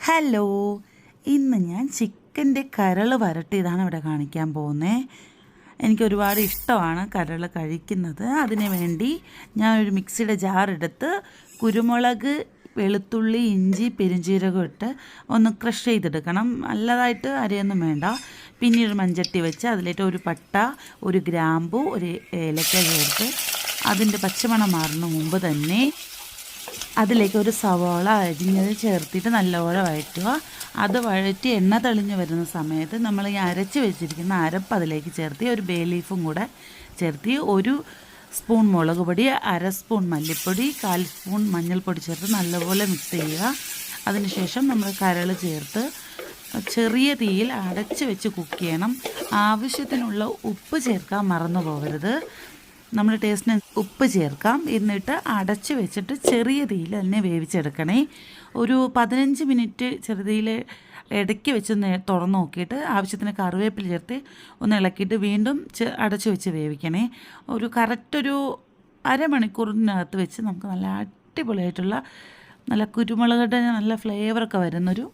Hello, ഇന്ന് ഞാൻ ചിക്കൻ്റെ കരൾ വരട്ടിയതാണ് ഇവിടെ കാണിക്കാൻ പോകുന്നത്. എനിക്കൊരുപാട് ഇഷ്ടമാണ് കരൾ കഴിക്കുന്നത്. അതിനു വേണ്ടി ഞാനൊരു മിക്സിയുടെ ജാറെടുത്ത് കുരുമുളക്, വെളുത്തുള്ളി, ഇഞ്ചി, പെരുംജീരകം ഇട്ട് ഒന്ന് ക്രഷ് ചെയ്തെടുക്കണം. നല്ലതായിട്ട് അരയൊന്നും വേണ്ട. പിന്നീട് മൺചട്ടി വെച്ച് അതിലേക്ക് ഒരു പട്ട, ഒരു ഗ്രാമ്പു, ഒരു ഏലക്ക ചേർത്ത് അതിൻ്റെ പച്ചമണം മാറുന്ന മുമ്പ് തന്നെ അതിലേക്ക് ഒരു സവാള അരിഞ്ഞത് ചേർത്തിട്ട് നല്ലപോലെ വഴറ്റുക. അത് വഴറ്റി എണ്ണ തെളിഞ്ഞ് വരുന്ന സമയത്ത് നമ്മൾ ഈ അരച്ച് വെച്ചിരിക്കുന്ന അരപ്പ് അതിലേക്ക് ചേർത്തി ഒരു ബേ ലീഫും കൂടെ ചേർത്തി ഒരു സ്പൂൺ മുളക് പൊടി, അര സ്പൂൺ മല്ലിപ്പൊടി, 1/4 സ്പൂൺ മഞ്ഞൾപ്പൊടി ചേർത്ത് നല്ലപോലെ മിക്സ് ചെയ്യുക. അതിനുശേഷം നമ്മൾ കരൾ ചേർത്ത് ചെറിയ തീയിൽ അടച്ച് വെച്ച് കുക്ക് ചെയ്യണം. ആവശ്യത്തിനുള്ള ഉപ്പ് ചേർക്കാൻ മറന്നു പോകരുത്. നമ്മൾ ടേസ്റ്റിന് ഉപ്പ് ചേർക്കാം. എന്നിട്ട് അടച്ച് വെച്ചിട്ട് ചെറിയ തീയിൽ തന്നെ വേവിച്ചെടുക്കണേ. ഒരു 15 മിനിറ്റ് ചെറുതീയിൽ ഇടയ്ക്ക് വെച്ച് തുറന്ന് നോക്കിയിട്ട് ആവശ്യത്തിന് കറിവേപ്പില ചേർത്ത് ഒന്ന് ഇളക്കിയിട്ട് വീണ്ടും അടച്ച് വെച്ച് വേവിക്കണേ. ഒരു കറക്റ്റൊരു അരമണിക്കൂറിനകത്ത് വെച്ച് നമുക്ക് നല്ല അടിപൊളിയായിട്ടുള്ള നല്ല കുരുമുളകിൻ്റെ നല്ല ഫ്ലേവറൊക്കെ വരുന്നൊരു